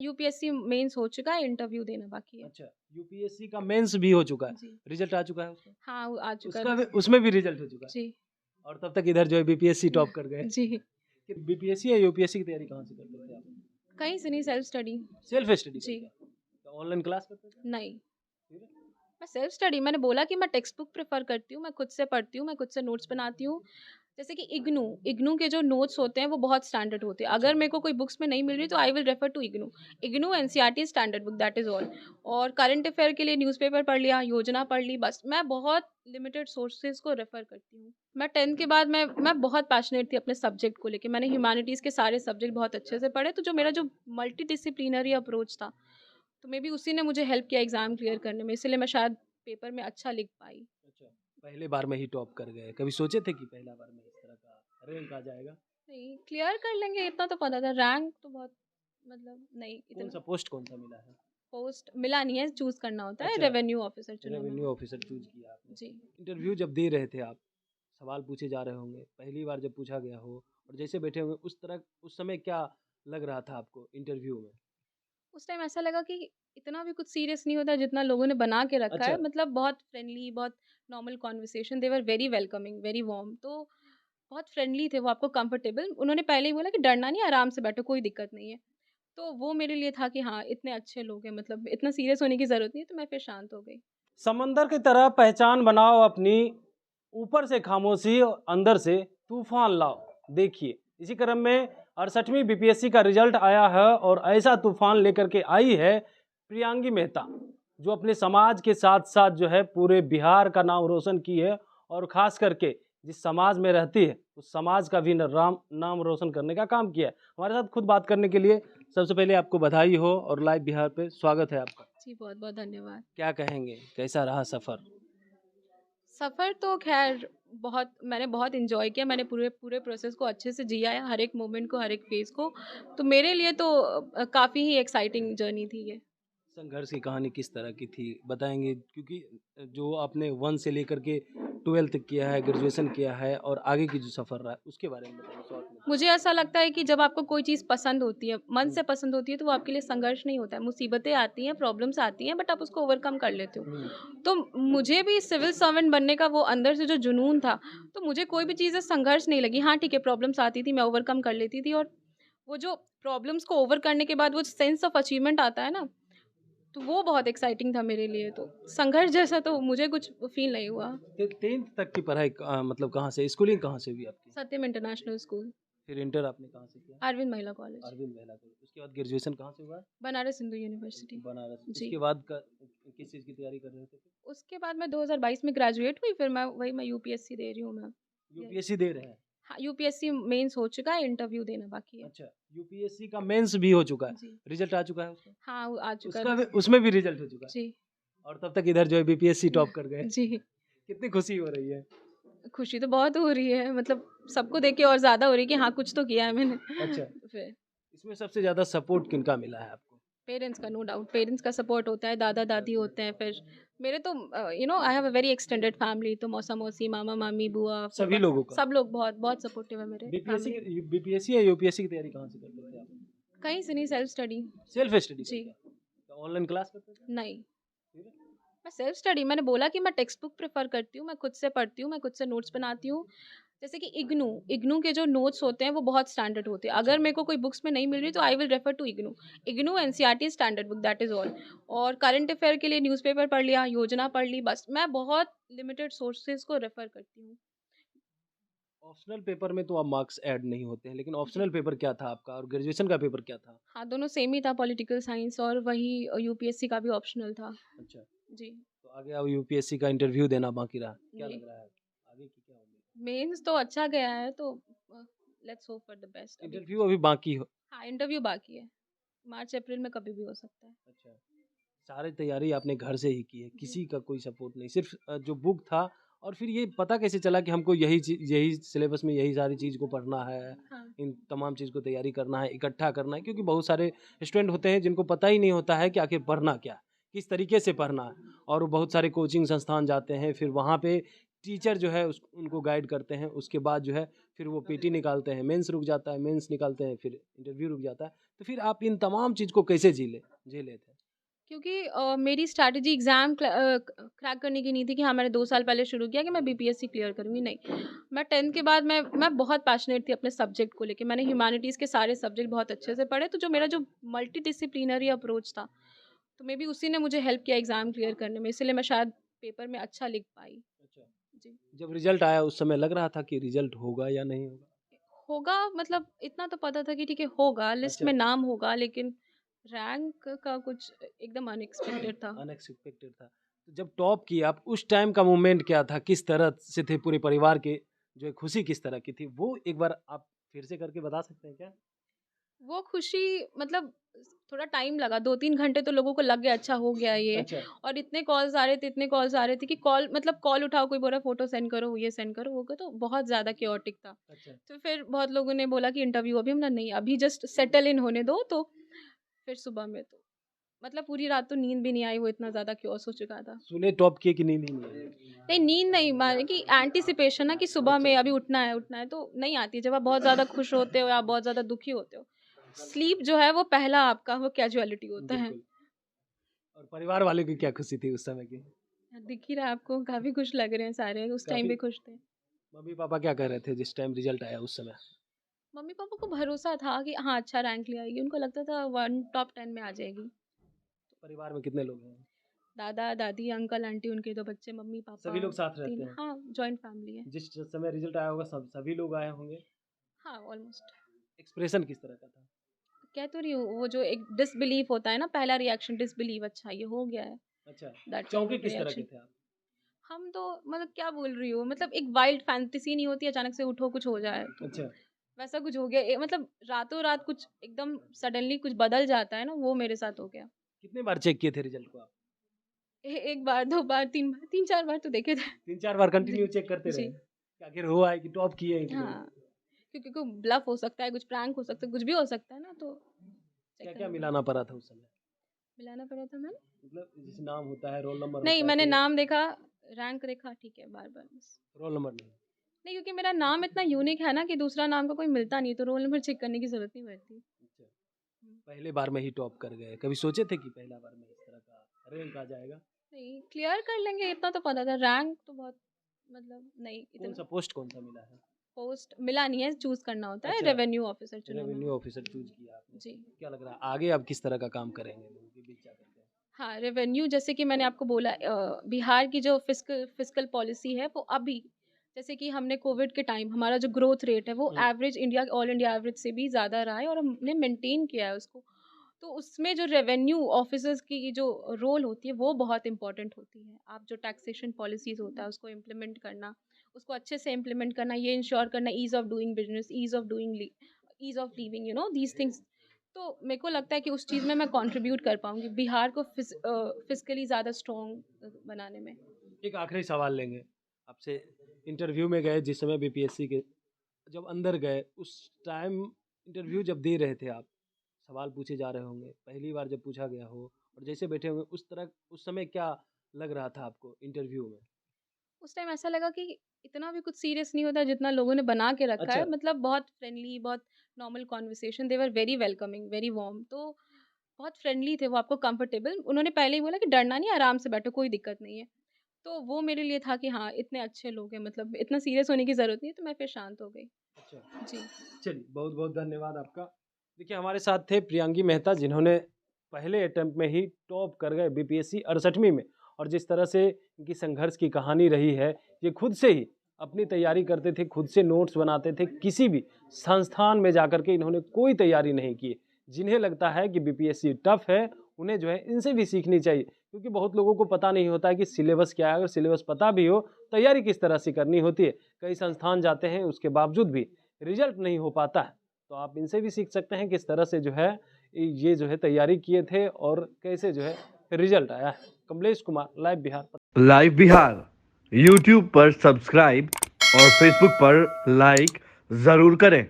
UPSC mains हो चुका है, इंटरव्यू देना बाकी है। अच्छा, यूपीएससी का मेंस भी हो चुका है, जी। रिजल्ट आ चुका है उसका? हाँ, वो आ चुका उसका है। भी उसमें भी रिजल्ट हो चुका है? जी। और तब तक इधर जो है बीपीएससी टॉप कर गए। जी। बीपीएससी या यूपीएससी की तैयारी कहाँ से करते थे आप? कहीं से नहीं, सेल्फ स्टडी। सेल्फ स्टडी जी। करके? तो ऑनलाइन क्लास करते थे? नहीं, फिर? मैं सेल्फ स्टडी, मैंने बोला कि मैं टेक्स्ट बुक प्रेफ़र करती हूँ, मैं खुद से पढ़ती हूँ, मैं खुद से नोट्स बनाती हूँ। जैसे कि इग्नू, इग्नू के जो नोट्स होते हैं वो बहुत स्टैंडर्ड होते हैं। अच्छा। अगर मेरे को कोई बुक्स में नहीं मिल रही तो I will refer to IGNOU. IGNOU NCERT standard book, that is all. और करंट अफेयर के लिए न्यूज़पेपर पढ़ लिया, योजना पढ़ ली, बस। मैं बहुत लिमिटेड सोर्सेज़ को रेफर करती हूँ। मैं 10th के बाद मैं बहुत पैशनेट थी अपने सब्जेक्ट को लेके। मैंने ह्यूमैनिटीज़ के सारे सब्जेक्ट बहुत अच्छे से पढ़े, तो जो मेरा जो मल्टी डिसिप्लिनरी अप्रोच था, तो मे बी उसी ने मुझे हेल्प किया एग्ज़ाम क्लियर करने में, इसलिए मैं शायद पेपर में अच्छा लिख पाई। अच्छा, पहले बार में ही टॉप कर गए। कभी सोचे थे कि पहला बार में इस तरह का रैंक आ जाएगा? नहीं, क्लियर कर लेंगे इतना तो पता था, रैंक तो बहुत, मतलब नहीं इतना। कौन-सा पोस्ट कौन-सा मिला है? पोस्ट मिला नहीं है, चूज़ करना होता है, अच्छा, रेवेन्यू ऑफिसर चुना रेवेन्यू मैंने। ऑफिसर चूज़ किया आपने। जी। इंटरव्यू जब दे रहे थे आप, सवाल पूछे जा रहे होंगे, पहली बार जब पूछा गया हो और जैसे बैठे होंगे उस समय क्या लग रहा था आपको इंटरव्यू में? उस टाइम ऐसा लगा कि इतना भी कुछ सीरियस नहीं होता जितना लोगों ने बना के रखा अच्छा, है, मतलब बहुत फ्रेंडली, बहुत normal conversation, they were very welcoming, very warm, तो बहुत फ्रेंडली थे वो, आपको कंफर्टेबल। उन्होंने पहले ही बोला कि डरना नहीं है, आराम से बैठो, कोई दिक्कत नहीं है। तो वो मेरे लिए था कि हाँ, इतने अच्छे लोग हैं, मतलब इतना सीरियस होने की ज़रूरत नहीं है, तो मैं फिर शांत हो गई। समंदर की तरह पहचान बनाओ अपनी, ऊपर से खामोशी और अंदर से तूफान लाओ। देखिए, इसी क्रम में 68वीं बीपीएससी का रिजल्ट आया है और ऐसा तूफान लेकर के आई है प्रियांगी मेहता, जो अपने समाज के साथ-साथ जो है पूरे बिहार का नाम रोशन की है और ख़ास करके जिस समाज में रहती है, उस समाज का भी नाम रोशन करने का काम किया है। हमारे साथ खुद बात करने के लिए सबसे पहले आपको बधाई हो और लाइव बिहार पे स्वागत है आपका। जी, बहुत-बहुत धन्यवाद। क्या कहेंगे? कैसा रहा सफ़र? सफ़र तो ख़ैर मैंने बहुत एन्जॉय किया, मैंने पूरे पूरे प्रोसेस को अच्छे से जिया है, हर एक मोमेंट को, हर एक फ़ेज़ को। तो मेरे लिए तो काफ़ी ही एक्साइटिंग जर्नी थी ये। संघर्ष की कहानी किस तरह की थी बताएँगे? क्योंकि जो आपने 1 से लेकर के 12th तक किया है, ग्रेजुएशन किया है और आगे की जो सफ़र रहा है, उसके बारे में बताइए शॉर्ट में? मुझे ऐसा लगता है कि जब आपको कोई चीज़ पसंद होती है, मन हुँ, से पसंद होती है, तो वो आपके लिए संघर्ष नहीं होता है। मुसीबतें आती हैं, प्रॉब्लम्स आती हैं, बट आप उसको ओवरकम कर लेते हो। हुँ, तो मुझे भी सिविल सर्वेंट बनने का वो अंदर से जो जुनून था, तो मुझे कोई भी चीज़ें संघर्ष नहीं लगी। हाँ, ठीक है, प्रॉब्लम्स आती थी, मैं ओवरकम कर लेती थी, और वो जो प्रॉब्लम्स को ओवर करने के बाद वो सेंस ऑफ अचीवमेंट आता है ना, तो वो बहुत एक्साइटिंग था मेरे लिए। तो संघर्ष जैसा तो मुझे कुछ फ़ील नहीं हुआ। 10th तक की पढ़ाई मतलब कहाँ से स्कूलिंग कहाँ से हुई आपकी? सत्यम इंटरनेशनल स्कूल, फिर इंटर आपने कहाँ से किया? अरविंद महिला कॉलेज, अरविंद महिला कॉलेज, उसके बाद ग्रेजुएशन कहाँ से हुआ? बनारस हिंदू यूनिवर्सिटी। बनारस, जी। उसके बाद का किस चीज़ की तैयारी कर रहे थे फिर? उसके बाद मैं 2022 में ग्रेजुएट हुई, फिर मैं यूपीएससी दे रही हूँ मैं। ये यूपीएससी दे रहे हैं? हाँ, यूपीएससी मेंस हो चुका है, इंटरव्यू देना बाकी है। अच्छा, यूपीएससी का मेंस भी हो चुका है, जी। रिजल्ट आ चुका है उसका? हाँ, वो आ चुका उसका है। भी उसमें भी रिजल्ट हो चुका है? जी। और तब तक इधर जो है बीपीएससी टॉप कर गए। जी। कितनी खुशी हो रही है? खुशी तो बहुत हो रही है, मतलब सबको देख के और ज़्यादा हो रही है कि हाँ, कुछ तो किया है मैंने। अच्छा, फिर इसमें सबसे ज़्यादा सपोर्ट किनका मिला है आपको? पेरेंट्स का, नो डाउट पेरेंट्स का सपोर्ट होता है, दादा-दादी होते हैं, फिर मेरे तो I have a very extended family, तो मौसा-मौसी, मामा-मामी, बुआ, सभी फूफा, लोगों का? सब लोग बहुत बहुत सपोर्टिव है मेरे बीपीएससी फैमिली में। की बीपीएससी या यूपीएससी की तैयारी कहाँ से करते थे आप? कहीं से नहीं, सेल्फ स्टडी। सेल्फ स्टडी जी। करके? तो ऑनलाइन क्लास करते थे? नहीं, फिर? मैं सेल्फ स्टडी, मैंने बोला कि मैं टेक्स्ट बुक प्रेफ़र करती हूँ, मैं खुद से पढ़ती हूँ, मैं खुद से नोट्स बनाती हूँ। जैसे कि इग्नू, इग्नू के जो नोट्स होते हैं वो बहुत स्टैंडर्ड होते हैं। अच्छा, अगर मेरे को कोई बुक्स में नहीं मिल रही तो I will refer to IGNOU. IGNOU NCERT standard book, that is all. और करंट अफेयर के लिए न्यूज़पेपर पढ़ लिया, योजना पढ़ ली, बस। मैं बहुत लिमिटेड सोर्सेज़ को रेफर करती हूँ। ऑप्शनल पेपर में तो अब मार्क्स ऐड नहीं होते हैं, लेकिन जी। ऑप्शनल पेपर क्या था आपका और ग्रेजुएशन का पेपर क्या था? हाँ, दोनों सेम ही था, पॉलिटिकल साइंस, और वही यूपीएससी का भी ऑप्शनल था। अच्छा, जी। तो आगे अब यूपीएससी का इंटरव्यू देना बाकी रहा। क्या जी। लग रहा है? आगे की क्या उम्मीद मेंस तो अच्छा गया है, तो let's hope for the best है? अभी। इंटरव्यू अभी बाकी हो हाँ, इंटरव्यू बाकी है। मार्च अप्रैल में कभी भी हो सकता है। अच्छा, सारी तैयारी आपने घर से ही की है, जी। किसी का कोई सपोर्ट नहीं, सिर्फ़ जो बुक था और फिर ये पता कैसे चला कि हमको यही सिलेबस में यही सारी चीज़ को पढ़ना है, हाँ। इन तमाम चीज़ को तैयारी करना है, इकट्ठा करना है? क्योंकि बहुत सारे स्टूडेंट होते हैं जिनको पता ही नहीं होता है कि आखिर पढ़ना क्या है, किस तरीके से पढ़ना है और वो बहुत सारे कोचिंग संस्थान जाते हैं, फिर वहाँ पे टीचर जो है उनको गाइड करते हैं, उसके बाद जो है फिर वो पीटी निकालते हैं, मेंस रुक जाता है, मेंस निकालते हैं, फिर इंटरव्यू रुक जाता है। तो फिर आप इन तमाम चीज़ को कैसे झेले थे? क्योंकि मेरी स्ट्रैटेजी एग्ज़ाम क्रैक करने की नहीं थी कि हाँ, मैंने 2 साल पहले शुरू किया कि मैं बीपीएससी क्लियर करूँगी, नहीं। मैं 10th के बाद मैं बहुत पैशनेट थी अपने सब्जेक्ट को लेके। मैंने ह्यूमैनिटीज़ के सारे सब्जेक्ट बहुत अच्छे से पढ़े, तो जो मेरा जो मल्टीडिसिप्लिनरी अप्रोच था, तो मेबी उसी ने मुझे हेल्प किया एग्ज़ाम क्लियर करने में, इसीलिए मैं शायद पेपर में अच्छा लिख पाई। अच्छा। जी। जब रिज़ल्ट आया उस समय लग रहा था कि रिज़ल्ट होगा या नहीं होगा? होगा मतलब इतना तो पता था कि ठीक है होगा, लिस्ट अच्छा। में नाम होगा, लेकिन रैंक का कुछ एकदम अनएक्सपेक्टेड था। अनएक्सपेक्टेड था। तो जब टॉप किया आप उस टाइम का मोमेंट क्या था? किस तरह से थे पूरे परिवार के जो है खुशी किस तरह की थी? वो एक बार आप फिर से करके बता सकते हैं क्या? वो खुशी मतलब थोड़ा टाइम लगा, 2-3 घंटे तो लोगों को लग गया अच्छा हो गया ये। अच्छा। और इतने कॉल्स आ रहे थे, इतने कॉल्स आ रहे थे कि कॉल मतलब कॉल उठाओ, कोई बोल रहा है फ़ोटो सेंड करो, ये सेंड करो, वो करो, तो बहुत ज़्यादा chaotic था। अच्छा। तो फिर बहुत लोगों ने बोला कि इंटरव्यू अभी, हमने नहीं अभी जस्ट सेटल इन होने दो, तो फिर सुबह में तो मतलब पूरी रात तो नींद भी नहीं आई, वो इतना ज़्यादा chaos हो चुका था। सुने टॉप किए कि नींद ही नहीं आई? नहीं, नींद नहीं माने कि एंटीसिपेशन ना कि सुबह में अच्छा। अभी उठना है तो नहीं आती है। जब आप बहुत ज़्यादा खुश होते हो या बहुत ज़्यादा दुखी होते हो, स्लीप जो है वो पहला आपका वो कैजुअलिटी होता है। बिल्कुल। और परिवार वालों की क्या खुशी थी उस समय की? दिख ही रहा है आपको, काफ़ी खुश लग रहे हैं सारे, उस टाइम काफ़ी भी खुश थे। मम्मी-पापा क्या कह रहे थे जिस टाइम रिज़ल्ट आया उस समय? मम्मी-पापा को भरोसा था कि हाँ, अच्छा रैंक ले आएगी, उनको लगता था 1 टॉप 10 में आ जाएगी। परिवार में कितने लोग हैं? दादा-दादी, अंकल-आंटी, उनके 2 बच्चे, सभी मम्मी-पापा लोग साथ रहते 3, हैं? हाँ, जॉइंट फैमिली है। जिस समय रिज़ल्ट आया होगा सभी लोग आए होंगे? हाँ, ऑलमोस्ट। एक्सप्रेशन किस तरह का था? कह तो रही हूँ, वो जो एक डिसबिलीफ होता है ना, पहला रिएक्शन डिसबिलीव, अच्छा ये हो गया है, अच्छा। दैट काइंड चौंके ऑफ किस तरह के रिएक्शन। थे आप? हम तो मतलब क्या बोल रही हूँ, मतलब एक वाइल्ड फैंटेसी नहीं होती अचानक से उठो कुछ हो जाए, तो अच्छा। वैसा कुछ हो गया। मतलब रातों रात कुछ एकदम सडनली कुछ बदल जाता है ना, वो मेरे साथ हो गया। कितने बार चेक किए थे रिज़ल्ट को आप? 1 बार, 2 बार, 3 बार, 3-4 बार तो देखे थे। 3-4 बार जी, कंटिन्यू चेक करते रहे? जी, कि आखिर हुआ है कि टॉप किए हैं कि नहीं? हाँ, क्योंकि कोई ब्लफ हो सकता है, कुछ प्रैंक हो सकता है, कुछ भी हो सकता है ना, तो चेक क्या-क्या करना पड़ता मिलाना है। पड़ा था उस समय? मिलाना पड़ा था मैंने? मतलब जैसे नाम होता है, रोल नंबर नहीं, होता है, मैंने कोई नाम देखा, रैंक देखा, ठीक है, बार-बार बस। रोल नंबर नहीं? नहीं, क्योंकि मेरा नाम इतना यूनिक है ना कि दूसरा नाम का कोई मिलता नहीं, तो रोल नंबर चेक करने की ज़रूरत नहीं पड़ती। अच्छा। हुँ। पहले बार में ही टॉप कर गए। कभी सोचे थे कि पहला बार में इस तरह का रैंक आ जाएगा? नहीं, क्लियर कर लेंगे इतना तो पता था, रैंक तो बहुत मतलब नहीं इतना। कौन-सा पोस्ट कौन-सा मिला है? पोस्ट मिला नहीं है, चूज़ करना होता है, अच्छा, रेवेन्यू ऑफ़िसर चुना रेवेन्यू मैंने। ऑफिसर चूज़ किया आपने। जी। क्या लग रहा है आगे अब किस तरह का काम करेंगे लोगों के बीच जाकर के? हाँ, रेवेन्यू जैसे कि मैंने आपको बोला, बिहार की जो फ़िस्कल पॉलिसी है वो अभी जैसे कि हमने कोविड के टाइम हमारा जो ग्रोथ रेट है वो हुँ। Average India all India average से भी ज़्यादा रहा है और हमने मेंटेन किया है उसको। तो उसमें जो रेवेन्यू ऑफ़िसर्स की जो रोल होती है वो बहुत इम्पोर्टेंट होती है। आप जो टैक्सेशन पॉलिसीज़ होता है उसको इम्प्लीमेंट करना, उसको अच्छे से इम्प्लीमेंट करना, ये इंश्योर करना ease of doing business, ease of living, these things. तो मेरे को लगता है कि उस चीज़ में मैं कंट्रीब्यूट कर पाऊँगी बिहार को फिज़िकली ज़्यादा स्ट्रॉन्ग बनाने में। एक आखिरी सवाल लेंगे आपसे। इंटरव्यू में गए जिस समय बीपीएससी के जब अंदर गए उस टाइम इंटरव्यू जब दे रहे थे आप, सवाल पूछे जा रहे होंगे, पहली बार जब पूछा गया हो और जैसे बैठे होंगे उस समय क्या लग रहा था आपको इंटरव्यू में? उस टाइम ऐसा लगा कि इतना भी कुछ सीरियस नहीं होता जितना लोगों ने बना के रखा अच्छा। है, मतलब बहुत फ्रेंडली, बहुत normal conversation, they were very welcoming, very warm, तो बहुत फ्रेंडली थे वो, आपको कंफर्टेबल, उन्होंने पहले ही बोला कि डरना नहीं है, आराम से बैठो, कोई दिक्कत नहीं है। तो वो मेरे लिए था कि हाँ, इतने अच्छे लोग हैं, मतलब इतना सीरियस होने की ज़रूरत नहीं है, तो मैं फिर शांत हो गई। अच्छा। जी। चलिए, बहुत-बहुत धन्यवाद आपका। देखिए हमारे साथ थे प्रियंकी मेहता जिन्होंने पहले अटेम्प्ट में ही टॉप कर गए बीपीएससी 68वीं में और जिस तरह से इनकी संघर्ष की कहानी रही है, ये खुद से ही अपनी तैयारी करते थे, खुद से नोट्स बनाते थे, किसी भी संस्थान में जाकर के इन्होंने कोई तैयारी नहीं की। जिन्हें लगता है कि बीपीएससी टफ है, उन्हें जो है इनसे भी सीखनी चाहिए क्योंकि बहुत लोगों को पता नहीं होता है कि सिलेबस क्या है, अगर सिलेबस पता भी हो, तैयारी किस तरह से करनी होती है। कई संस्थान जाते हैं, उसके बावजूद भी रिजल्ट नहीं हो पाता है। तो आप इनसे भी सीख सकते हैं किस तरह से जो है ये जो है तैयारी किए थे और कैसे जो है रिजल्ट आया है। Kamlesh Kumar, live Bihar. Live Bihar YouTube पर सब्सक्राइब और फेसबुक पर लाइक जरूर करें।